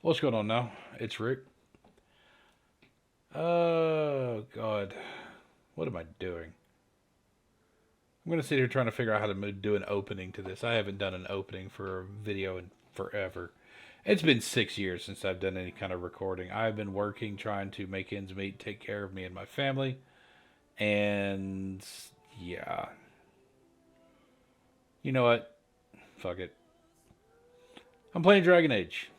What's going on now? It's Rick. Oh, God. What am I doing? I'm going to sit here trying to figure out how to do an opening to this. I haven't done an opening for a video in forever. It's been 6 years since I've done any kind of recording. I've been working, trying to make ends meet, take care of me and my family. And yeah. You know what? Fuck it. I'm playing Dragon Age.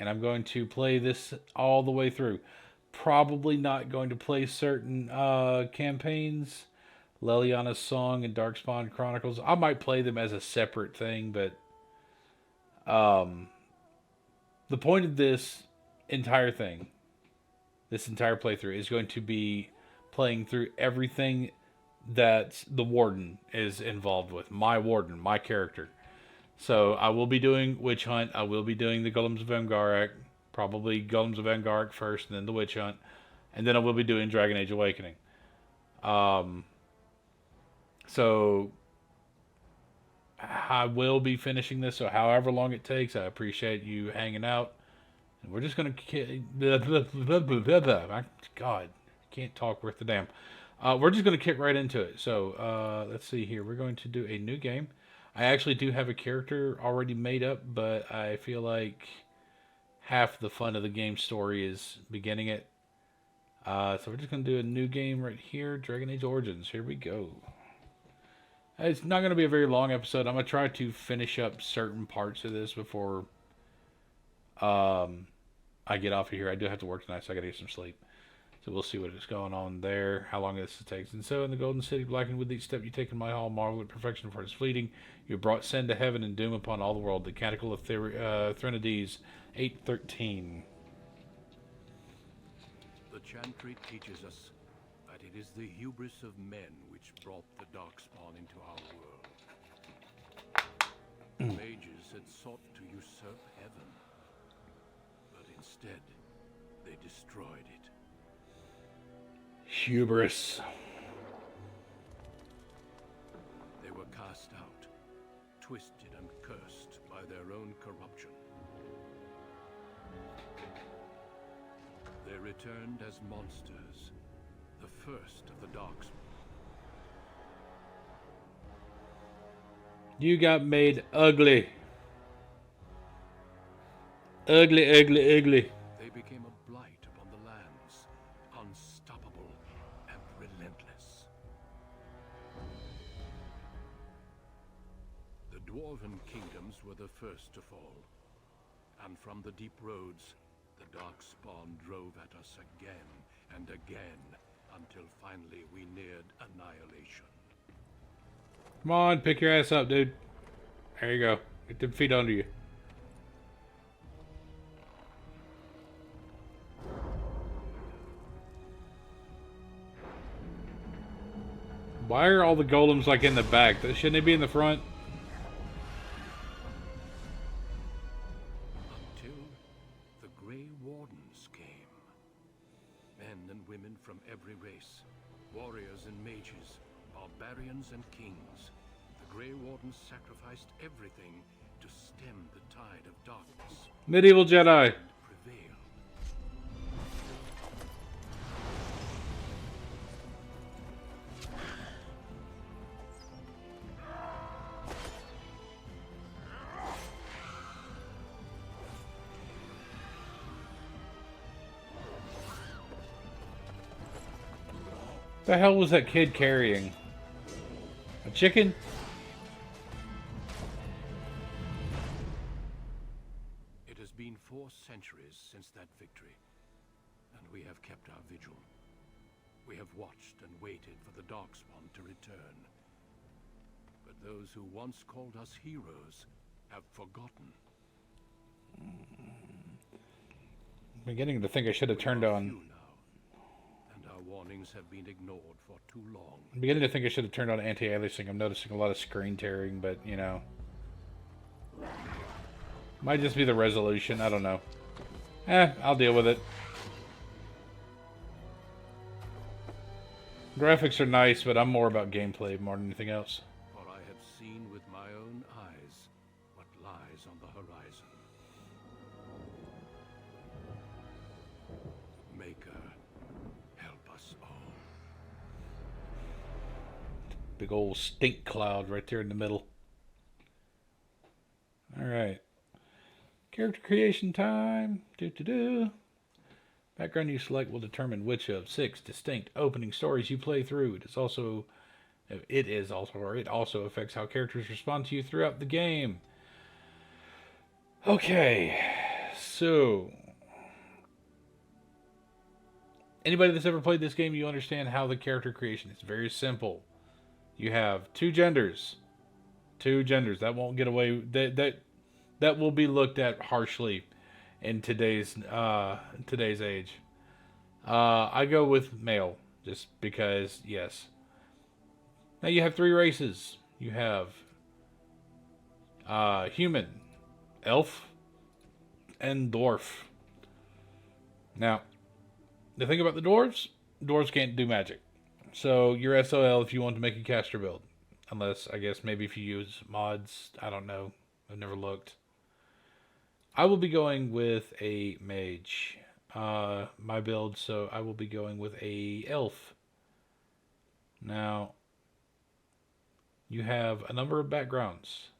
And I'm going to play this all the way through. Probably not going to play certain campaigns. Leliana's Song and Darkspawn Chronicles. I might play them as a separate thing, but um, the point of this entire thing, this entire playthrough, is going to be playing through everything that the Warden is involved with. My Warden, my character. So I will be doing Witch Hunt. I will be doing the Golems of Angarak. Probably Golems of Angarak first, and then the Witch Hunt. And then I will be doing Dragon Age Awakening. Um, so I will be finishing this, so however long it takes, I appreciate you hanging out. And we're just gonna God, can't talk worth the damn. We're just gonna kick right into it. So let's see here. We're going to do a new game. I actually do have a character already made up, but I feel like half the fun of the game story is beginning it. So we're just gonna do a new game right here, Dragon Age Origins. Here we go. It's not going to be a very long episode. I'm going to try to finish up certain parts of this before I get off of here. I do have to work tonight, so I got to get some sleep. So we'll see what is going on there, how long this takes. And so in the Golden City, blackened with each step you take in my hall, marvel at perfection for its fleeting. You have brought sin to heaven and doom upon all the world. The Canticle of Threnodies, 8:13. The chantry teaches us that it is the hubris of men which brought the Darkspawn into our world. The mages had sought to usurp heaven, but instead they destroyed it. Hubris. They were cast out, twisted and cursed by their own corruption. They returned as monsters, the first of the Darkspawn. You got made ugly. Ugly, ugly, ugly. They became a blight upon the lands, unstoppable and relentless. The dwarven kingdoms were the first to fall, and from the deep roads, the Darkspawn drove at us again and again, until finally we neared annihilation. Come on, pick your ass up, dude. There you go. Get them feet under you. Why are all the golems like in the back? Shouldn't they be in the front? Until the Grey Wardens came. Men and women from every race, warriors and mages, barbarians and kings. The Grey Wardens sacrificed everything to stem the tide of darkness Medieval Jedi. and prevail. The hell was that kid carrying? A chicken? It has been 4 centuries since that victory, and we have kept our vigil. We have watched and waited for the Darkspawn to return. But those who once called us heroes have forgotten. I'm beginning to think I should have turned We are on. few now, and our warnings have been ignored for too long. I'm beginning to think I should have turned on anti-aliasing. I'm noticing a lot of screen tearing, but you know, might just be the resolution. I don't know. I'll deal with it. Graphics are nice, but I'm more about gameplay more than anything else. For I have seen with my own eyes what lies on the horizon. Big old stink cloud right there in the middle. Alright. Character creation time. Do. Background you select will determine which of 6 distinct opening stories you play through. It also affects how characters respond to you throughout the game. Okay, so anybody that's ever played this game, you understand how the character creation is very simple. You have two genders. That won't get away. That will be looked at harshly in today's age. I go with male just because, yes. Now you have 3 races. You have human, elf, and dwarf. Now, the thing about the dwarves can't do magic. So you're SOL if you want to make a caster build. Unless, I guess, maybe if you use mods. I don't know. I've never looked. I will be going with a mage. My build, so I will be going with a elf. Now, you have a number of backgrounds.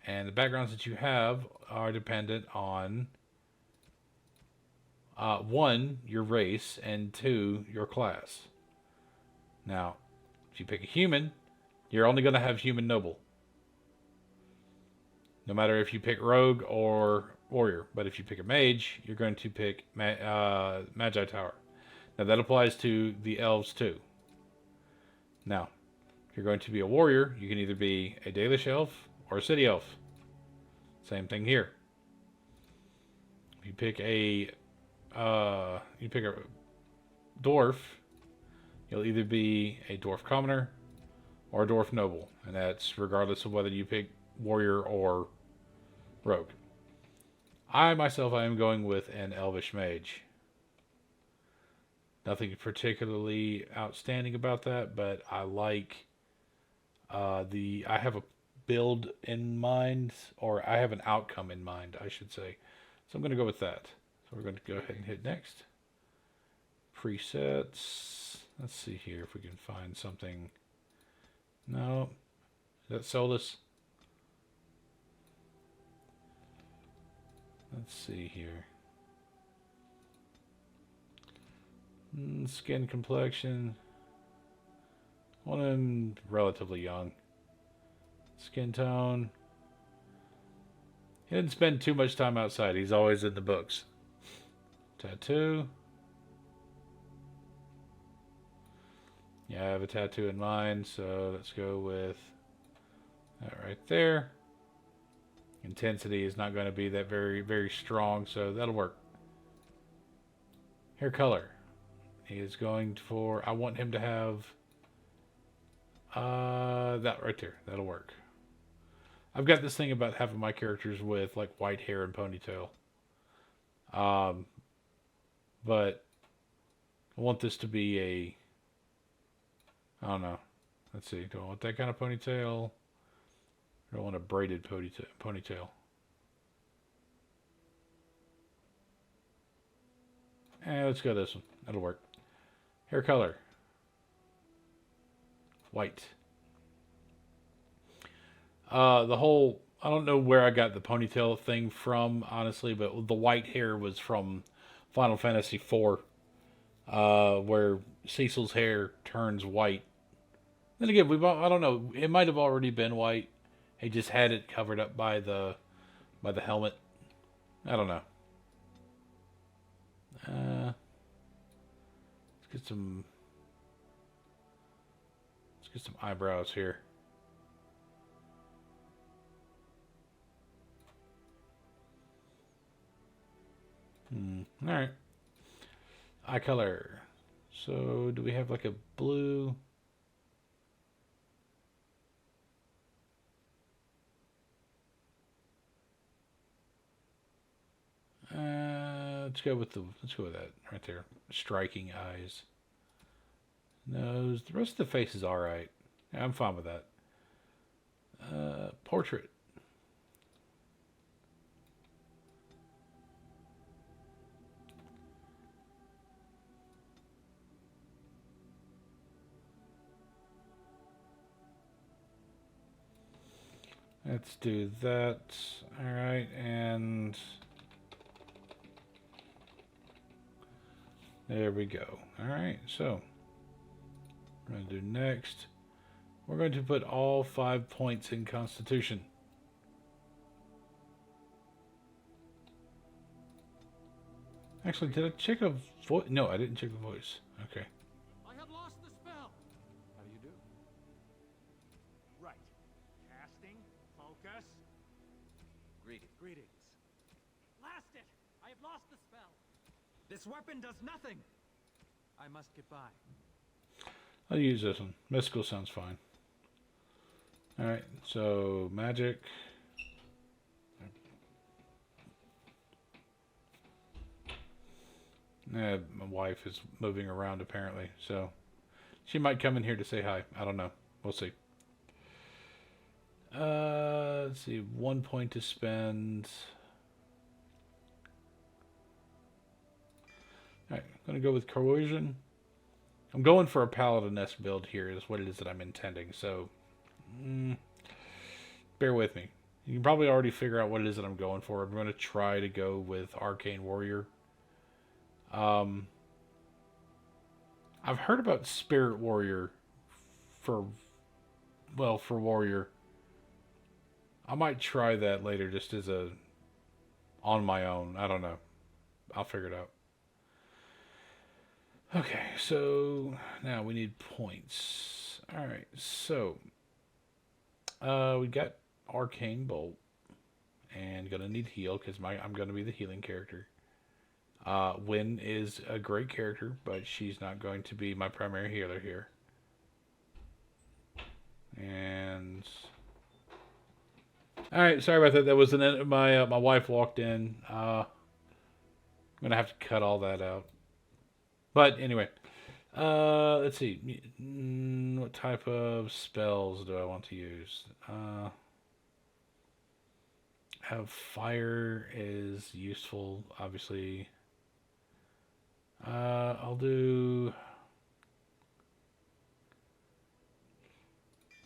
And the backgrounds that you have are dependent on 1, your race, and 2, your class. Now, if you pick a human, you're only going to have human noble. No matter if you pick rogue or warrior. But if you pick a mage, you're going to pick Magi Tower. Now that applies to the elves too. Now, if you're going to be a warrior, you can either be a Dalish elf or a city elf. Same thing here. If you pick a dwarf, you'll either be a dwarf commoner or a dwarf noble, and that's regardless of whether you pick warrior or rogue. I myself, I am going with an elvish mage. Nothing particularly outstanding about that, but I like I have a build in mind, or I have an outcome in mind, I should say. So I'm going to go with that. So we're going to go ahead and hit next. Presets. Let's see here if we can find something. No. Is that Solus? Let's see here. Skin complexion. Well, I'm relatively young. Skin tone. He didn't spend too much time outside. He's always in the books. Tattoo. Yeah, I have a tattoo in mind, so let's go with that right there. Intensity is not going to be that very, very strong, so that'll work. Hair color. He is going for, I want him to have that right there. That'll work. I've got this thing about having my characters with like white hair and ponytail. But I want this to be a, I don't know. Let's see. Do I want that kind of ponytail? I don't want a braided ponytail. Let's go this one. That'll work. Hair color. White. The whole, I don't know where I got the ponytail thing from, honestly, but the white hair was from Final Fantasy IV, where Cecil's hair turns white. Then again, I don't know, it might have already been white. He just had it covered up by the helmet. I don't know. Let's get some eyebrows here. All right. Eye color. So do we have like a blue? Let's go with that right there. Striking eyes. Nose. The rest of the face is all right. Yeah, I'm fine with that. Portrait. Let's do that. Alright, and there we go. Alright, so we're going to do next. We're going to put all 5 points in Constitution. Actually, did I check a voice? No, I didn't check the voice. Okay. I have lost the spell. How do you do? Right. Casting. Focus. Greetings. Blast it! I have lost the spell. This weapon does nothing. I must get by. I'll use this one. Mystical sounds fine. Alright, so magic. My wife is moving around apparently, so she might come in here to say hi. I don't know. We'll see. Let's see. 1 point to spend. Alright, I'm going to go with Corrosion. I'm going for a Paladin-esque build here is what it is that I'm intending, so bear with me. You can probably already figure out what it is that I'm going for. I'm going to try to go with Arcane Warrior. I've heard about Spirit Warrior for Warrior. I might try that later just as a on my own. I don't know. I'll figure it out. Okay, so now we need points. Alright, so we got Arcane Bolt. And gonna need heal because I'm gonna be the healing character. Wynn is a great character, but she's not going to be my primary healer here. And all right, sorry about that. That was my wife walked in. I'm gonna have to cut all that out. But anyway, let's see. What type of spells do I want to use? Have fire is useful, obviously. I'll do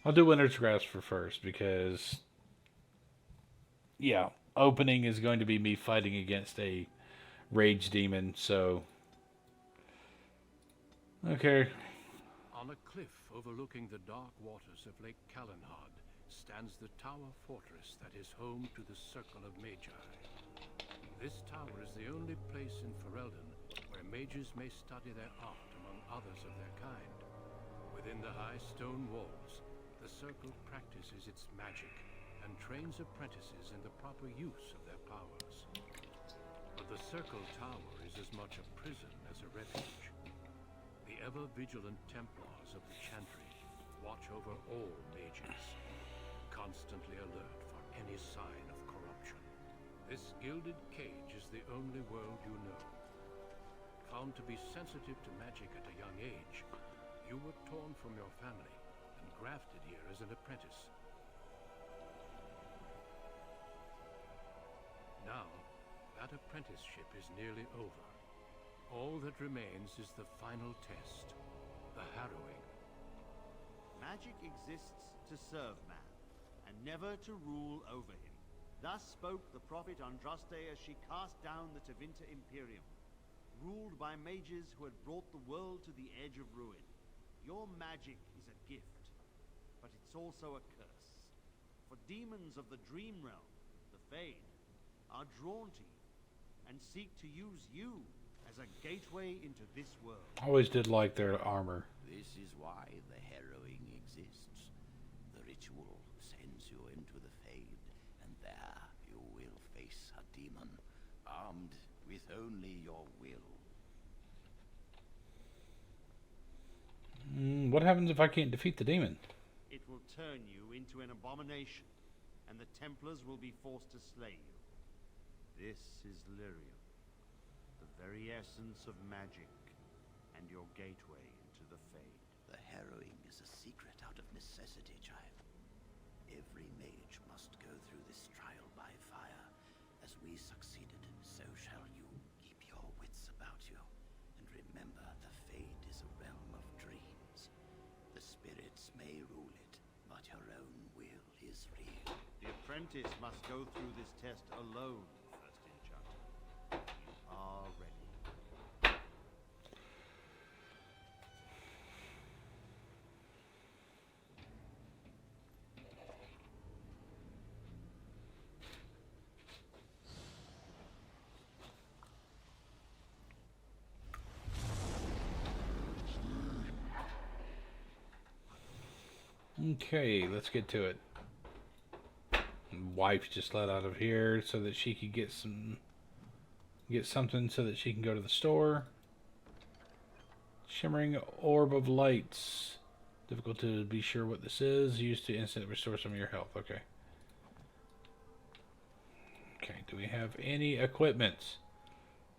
Winter's Grasp for first because, yeah, opening is going to be me fighting against a rage demon. So, okay. On a cliff overlooking the dark waters of Lake Kalanhad stands the Tower Fortress that is home to the Circle of Magi. This tower is the only place in Ferelden where mages may study their art among others of their kind. Within the high stone walls, the Circle practices its magic and trains apprentices in the proper use of their powers. But the Circle Tower is as much a prison as a refuge. The ever-vigilant Templars of the Chantry watch over all mages, constantly alert for any sign of corruption. This gilded cage is the only world you know. Found to be sensitive to magic at a young age, you were torn from your family and grafted here as an apprentice. Now, that apprenticeship is nearly over. All that remains is the final test, the harrowing. Magic exists to serve man, and never to rule over him. Thus spoke the prophet Andraste as she cast down the Tevinter Imperium, ruled by mages who had brought the world to the edge of ruin. Your magic is a gift, but it's also a curse. For demons of the dream realm, the Fade, are drawn to you, and seek to use you as a gateway into this world. I always did like their armor. This is why the harrowing exists. The ritual sends you into the Fade, and there you will face a demon, armed with only your will. What happens if I can't defeat the demon? It will turn you into an abomination, and the Templars will be forced to slay you. This is Lyrium, the very essence of magic, and your gateway into the Fade. The harrowing is a secret out of necessity, child. Every mage must go through this trial by fire. As we succeeded, so shall you. Keep your wits about you, and remember the Fade is a realm of dreams. The spirits may rule it, but your own will is real. The apprentice must go through this test alone, First Enchanter. You are ready. Okay, let's get to it. Wife just let out of here so that she could get something so that she can go to the store. Shimmering orb of lights. Difficult to be sure what this is. Used to instantly restore some of your health. Okay. Okay, do we have any equipment?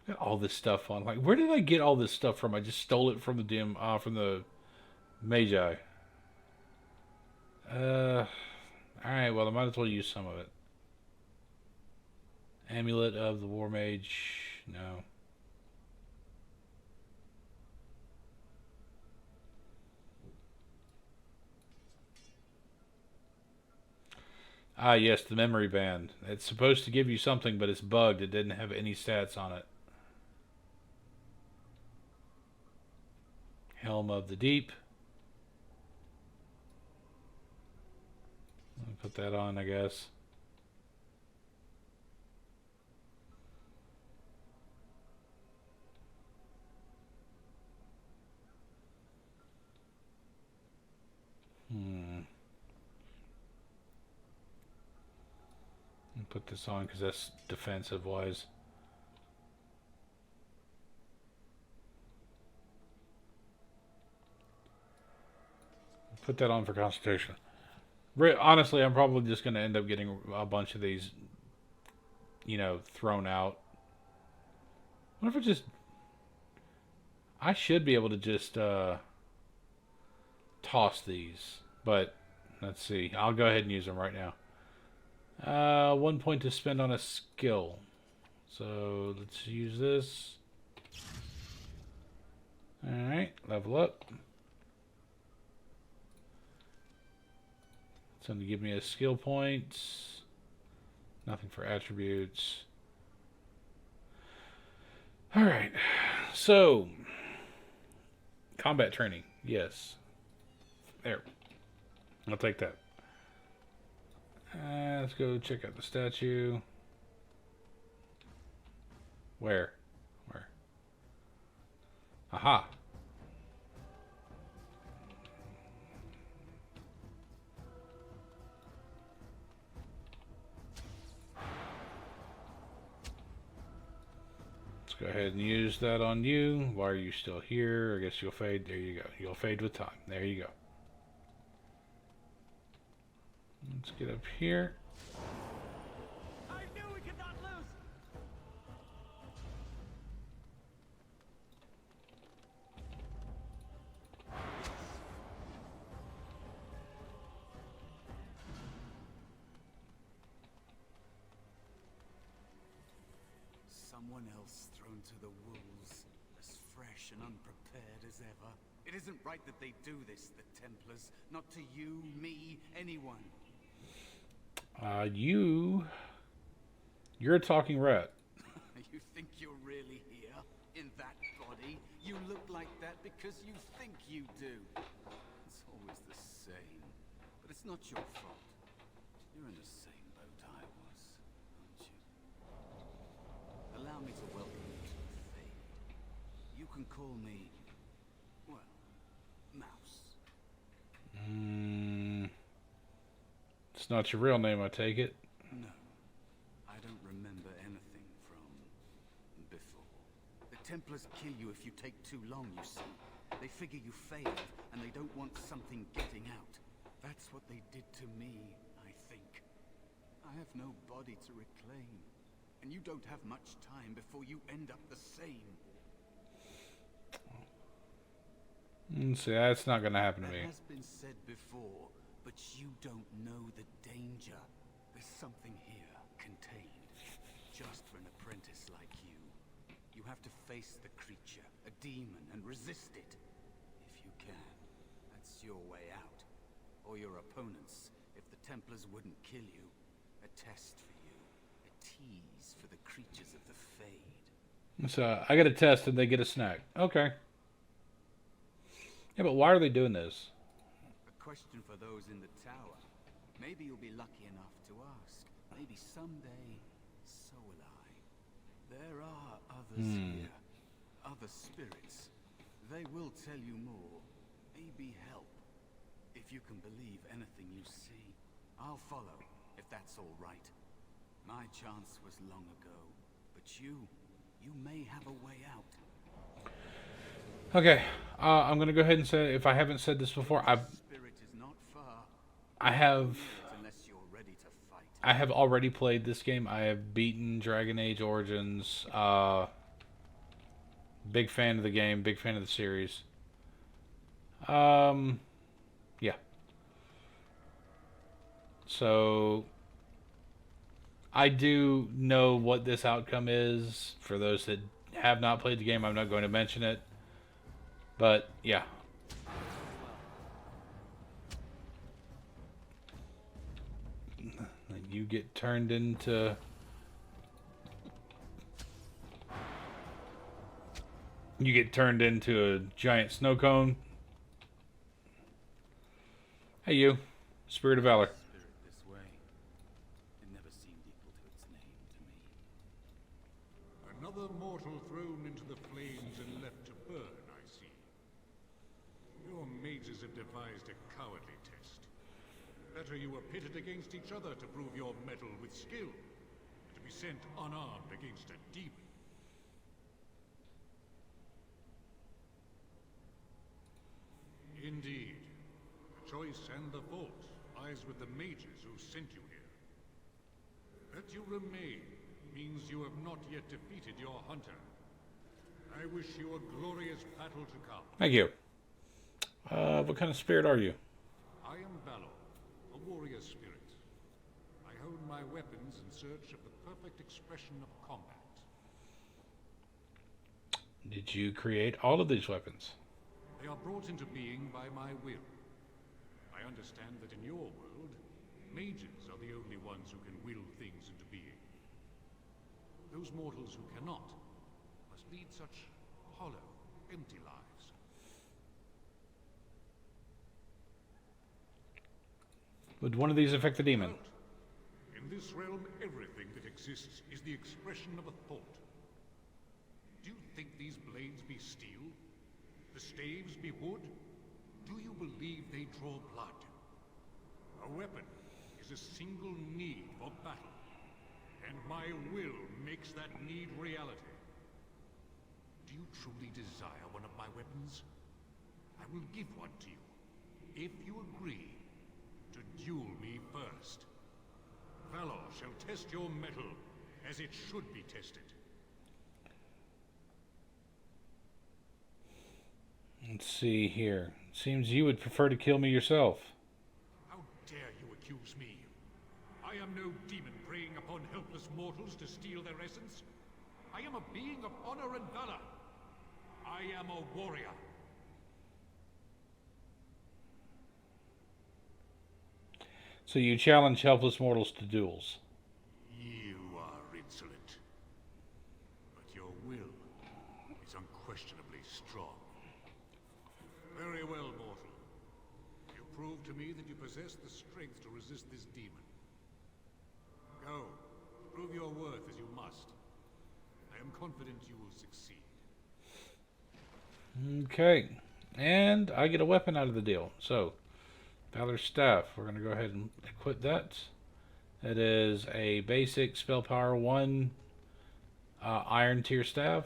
Got all this stuff on. Like, where did I get all this stuff from? I just stole it from the Magi. Alright, well, I might as well use some of it. Amulet of the War Mage. No. Ah, yes, the memory band. It's supposed to give you something, but it's bugged. It didn't have any stats on it. Helm of the Deep. I'll put that on, I guess. I'll put this on because that's defensive wise. Put that on for concentration. Honestly, I'm probably just going to end up getting a bunch of these, thrown out. What if I just... I should be able to just toss these. But, let's see. I'll go ahead and use them right now. 1 point to spend on a skill. So, let's use this. Alright, level up. It's going to give me a skill point. Nothing for attributes. Alright, so combat training, yes. There. I'll take that. Let's go check out the statue. Where? Aha. Go ahead and use that on you. Why are you still here? I guess you'll fade. There you go. You'll fade with time. There you go. Let's get up here. I knew we could not lose. Someone else thrown to the wolves, as fresh and unprepared as ever. It isn't right that they do this, the Templars. Not to you, me, anyone. You're a talking rat. You think you're really here? In that body? You look like that because you think you do. It's always the same. But it's not your fault. You're in the same boat I was, aren't you? Allow me to welcome you to the Fade. You can call me, well, Mouse. It's not your real name, I take it. No, I don't remember anything from before. The Templars kill you if you take too long, you see. They figure you failed, and they don't want something getting out. That's what they did to me, I think. I have no body to reclaim. And you don't have much time before you end up the same. See, that's not going to happen to me. That has been said before, but you don't know the danger. There's something here, contained, just for an apprentice like you. You have to face the creature, a demon, and resist it. If you can, that's your way out. Or your opponents, if the Templars wouldn't kill you. A test for you. A tease for the creatures of the Fade. So I get a test and they get a snack. Okay. Yeah, but why are they doing this? A question for those in the tower. Maybe you'll be lucky enough to ask. Maybe someday, so will I. There are others here. Other spirits. They will tell you more. Maybe help. If you can believe anything you see, I'll follow, if that's all right. My chance was long ago, but you may have a way out. Okay, I'm gonna go ahead and say, if I haven't said this before, Spirit is not far. I have Unless you're ready to fight. I have already played this game. I have beaten Dragon Age Origins. Big fan of the game. Big fan of the series. Yeah. So I do know what this outcome is. For those that have not played the game, I'm not going to mention it. But yeah. You get turned into a giant snow cone. Hey you, Spirit of Valor. Spirit this way. It never seemed equal to its name to me. Another mortal thrown into the flames and left to burn, I see. Your mages have devised a cowardly test. Better you were pitted against each other to prove your mettle with skill, to be sent unarmed against a demon. Indeed. The choice and the fault lies with the mages who sent you here. That you remain means you have not yet defeated your hunter. I wish you a glorious battle to come. Thank you. What kind of spirit are you? I am Valor, a warrior spirit. I hone my weapons in search of the perfect expression of combat. Did you create all of these weapons? They are brought into being by my will. I understand that in your world, mages are the only ones who can will things into being. Those mortals who cannot must lead such hollow, empty lives. Would one of these affect the demon? In this realm, everything that exists is the expression of a thought. Do you think these blades be steel? The staves be wood? Do you believe they draw blood? A weapon is a single need for battle, and my will makes that need reality. Do you truly desire one of my weapons? I will give one to you, if you agree to duel me first. Valor shall test your mettle as it should be tested. Let's see here. Seems you would prefer to kill me yourself. How dare you accuse me? I am no demon preying upon helpless mortals to steal their essence. I am a being of honor and valor. I am a warrior. So you challenge helpless mortals to duels. You are insolent. But your will is unquestionably strong. Very well, mortal. You prove to me that you possess the strength to resist this demon. Go. Prove your worth as you must. I am confident you will succeed. Okay. And I get a weapon out of the deal. So, Valor's Staff. We're going to go ahead and equip that. That is a basic spell power 1 iron tier staff.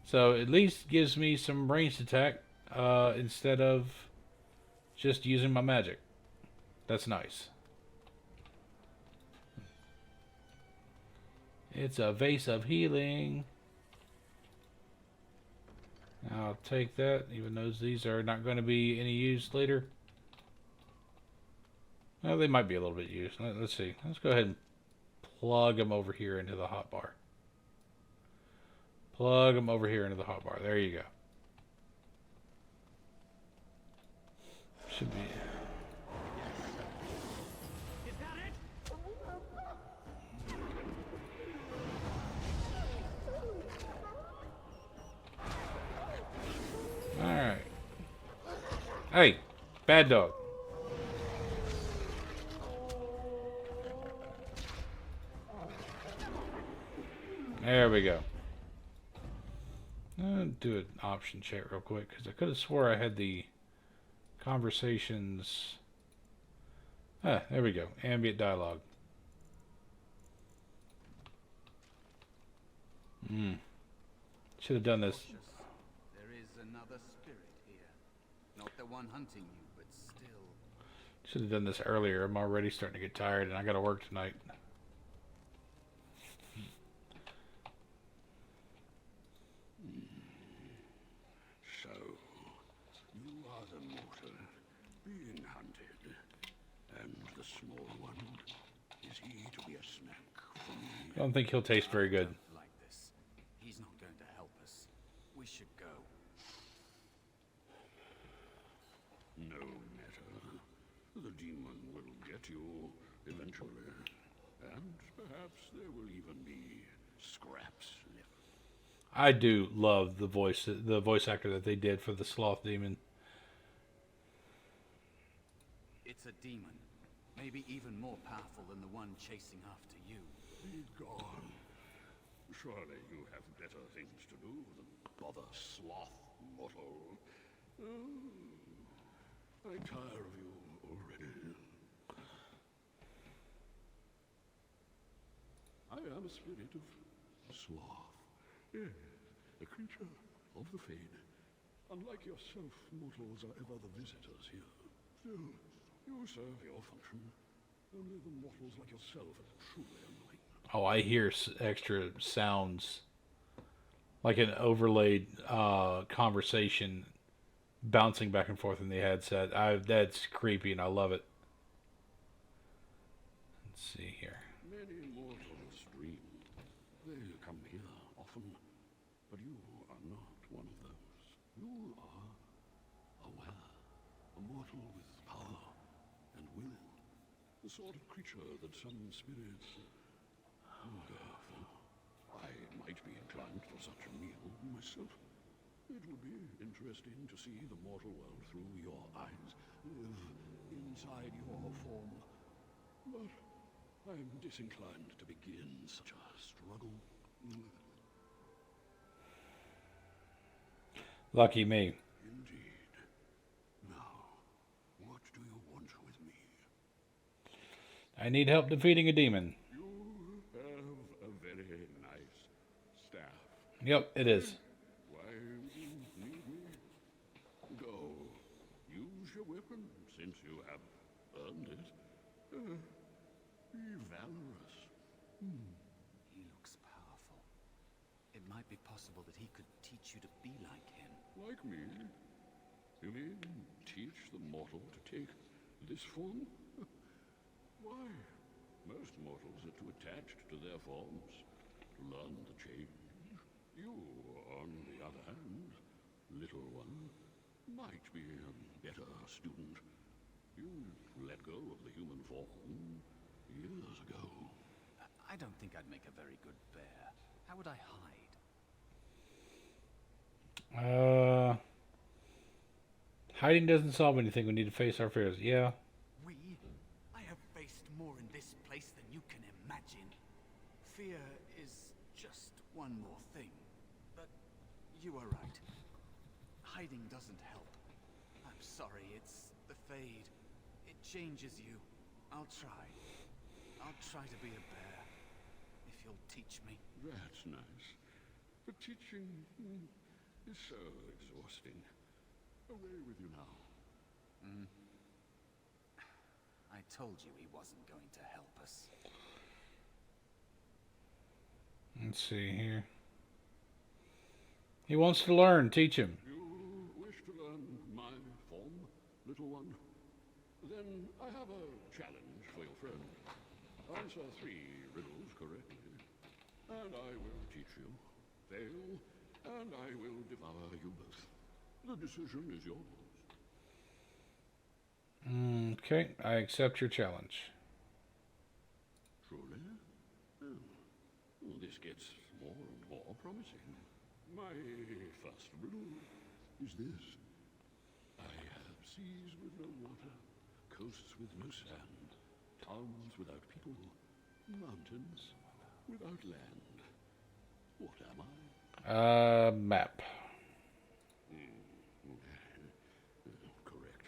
So, at least gives me some ranged attack instead of just using my magic. That's nice. It's a vase of healing. I'll take that, even though these are not going to be any use later. Well, they might be a little bit used. Let's see. Let's go ahead and plug them over here into the hotbar. Plug them over here into the hotbar. There you go. Should be. Is that it? Hey, bad dog. There we go. Do an option check real quick because I could have swore I had the conversations. Ah, there we go. Ambient dialogue. Should have done this. There is another spirit here. Not the one hunting you, but still. Should have done this earlier. I'm already starting to get tired, and I got to work tonight. So, you are the mortal being hunted, and the small one, is he to be a snack for me? I don't think he'll taste very good. Like this. He's not going to help us. We should go. No matter. The demon will get you eventually, and perhaps there will even be scraps left. I do love the voice actor that they did for the sloth demon. It's a demon. Maybe even more powerful than the one chasing after you. Be gone. Surely you have better things to do than bother sloth mortal. I tire of you already. I am a spirit of sloth. Yes, a creature of the fade. Unlike yourself, mortals are ever the visitors here. Still, you serve your function. Only the mortals like yourself are truly annoying. Oh, I hear extra sounds, like an overlaid conversation bouncing back and forth in the headset. That's creepy, and I love it. Let's see here. Many mortals dream. They come here often, but you are not one of those. You are aware, a mortal with power and will, the sort of creature that some spirits hunger for. I might be inclined for such a meal myself. It would be interesting to see the mortal world through your eyes, live inside your form. But I'm disinclined to begin such a struggle. Lucky me. Indeed. Now, what do you want with me? I need help defeating a demon. You have a very nice staff. Yep, it is. Why do you need me? Go. Use your weapon, since you have earned it. Be valorous. He looks powerful. It might be possible that he could teach you to be like him. Like me? You mean teach the mortal to take this form? Why? Most mortals are too attached to their forms to learn the change. You, on the other hand, little one, might be a better student. You let go of the human form years ago. I don't think I'd make a very good bear. How would I hide? Hiding doesn't solve anything. We need to face our fears. Yeah. I have faced more in this place than you can imagine. Fear is just one more thing. But you are right. Hiding doesn't help. I'm sorry, it's the Fade. It changes you. I'll try. I'll try to be a bear. If you'll teach me. That's nice. But teaching is so exhausting. Away with you now. I told you he wasn't going to help us. Let's see here. He wants to learn. Teach him. You wish to learn my form, little one? Then I have a challenge for your friend. Answer 3 riddles correctly, and I will teach you. Fail, and I will devour you both. The decision is yours. Okay, I accept your challenge. Truly? Well, this gets more and more promising. My first riddle is this. I have Seas with no water, coasts with no sand, towns without people, mountains without land. What am I? Map. Correct.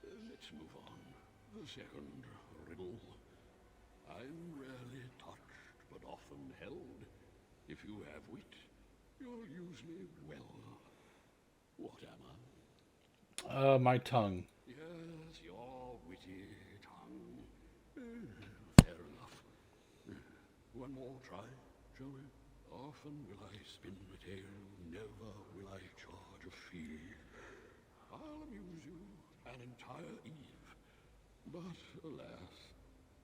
Let's move on. The second riddle. I'm rarely touched, but often held. If you have wit, you'll use me well. What am I? My tongue. Yes, your witty tongue. Fair enough. One more try, shall we? Often will I spin a tale, never will I charge a fee. I'll amuse you an entire eve, but alas,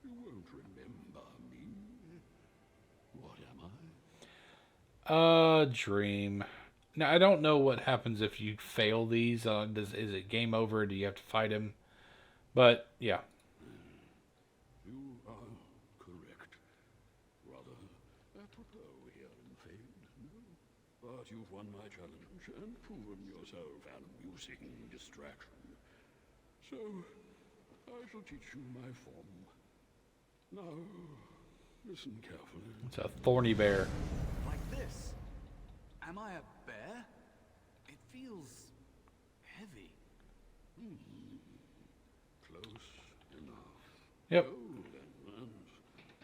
you won't remember me. What am I? Dream. Now, I don't know what happens if you fail these. Is it game over? Do you have to fight him? But, yeah. You are correct. Rather apropos here in Fade, no? But you've won my challenge and proven yourself an amusing distraction. So, I shall teach you my form. Now, listen carefully. It's a thorny bear. Like this? Am I a bear? It feels heavy. Close enough. Yep. Go then,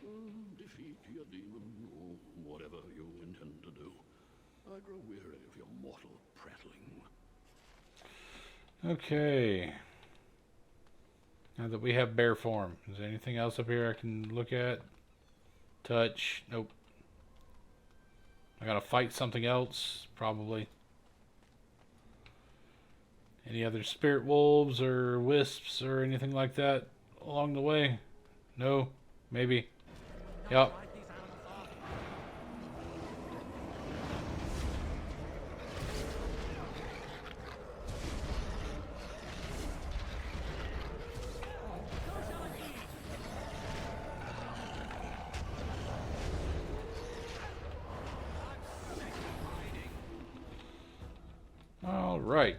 and defeat your demon, or whatever you intend to do. I grow weary of your mortal prattling. Okay. Now that we have bear form, is there anything else up here I can look at? Touch? Nope. I gotta fight something else, probably. Any other spirit wolves or wisps or anything like that along the way? No? Maybe? Yep. All right.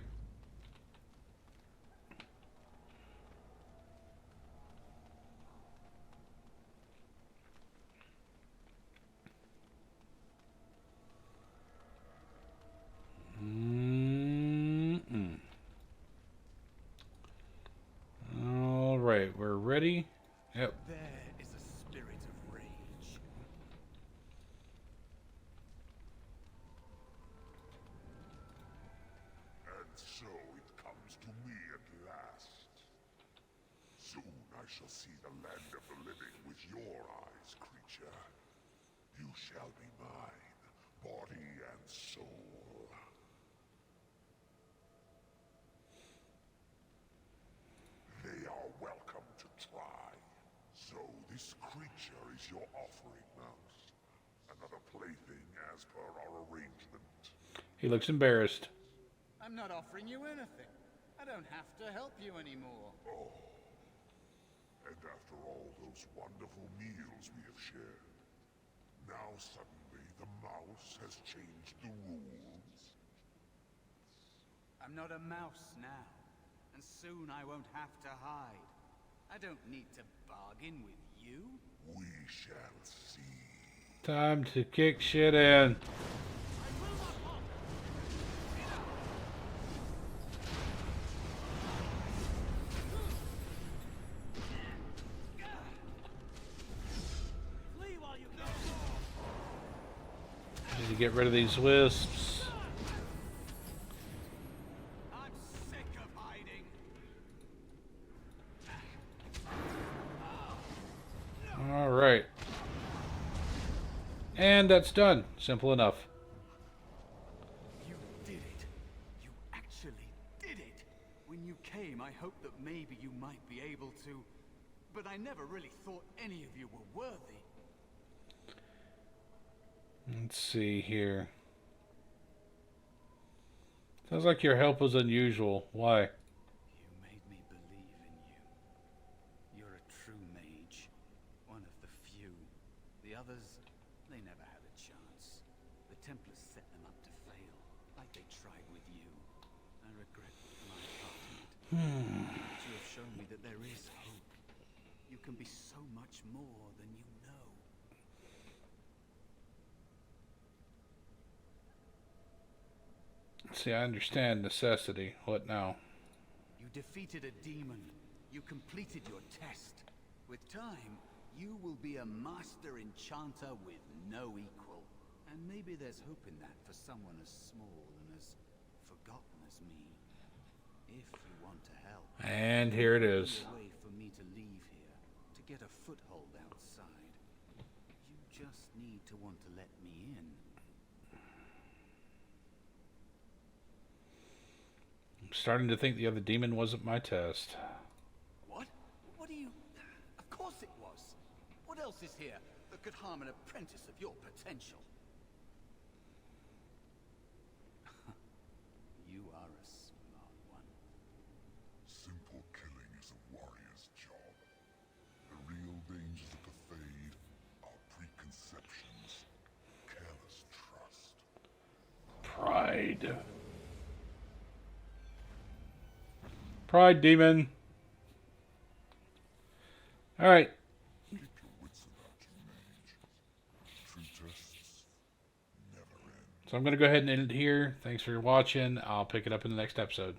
All right, we're ready. Yep. There is a spirit of rage. And so it comes to me at last. Soon I shall see the land of the living with your eyes, creature. You shall be mine, body and soul. They are welcome to try. So this creature is your offering, Mouse. Another plaything as per our arrangement. He looks embarrassed. I'm not offering you anything. I don't have to help you anymore. Oh. And after all those wonderful meals we have shared, now suddenly the mouse has changed the rules. I'm not a mouse now, and soon I won't have to hide. I don't need to bargain with you. We shall see. Time to kick shit in. Flee while you can. Need to get rid of these wisps. I'm sick of hiding. All right. And that's done. Simple enough. You did it. You actually did it. When you came, I hoped that maybe you might be able to, but I never really thought any of you were worthy. Let's see here. Sounds like your help was unusual. Why? You made me believe in you. You're a true mage. One of the few. The others, they never had a chance. The Templars set them up to fail, like they tried with you. I regret my part in it. You have shown me that there is hope. You can be so much more than you know. See, I understand necessity. What now? You defeated a demon. You completed your test. With time, you will be a master enchanter with no equal. And maybe there's hope in that for someone as small and as forgotten as me. If you want to help. And here it is. A way for me to leave here, to get a foothold outside. You just need to want to let me in. I'm starting to think the other demon wasn't my test. What? What do you... Of course it was. What else is here that could harm an apprentice of your potential? You are a smart one. Simple killing is a warrior's job. The real dangers of the Fade are preconceptions, careless trust. Pride. Pride, demon. Alright. Keep your wits about you, mage. True tests never end. So I'm going to go ahead and end it here. Thanks for watching. I'll pick it up in the next episode.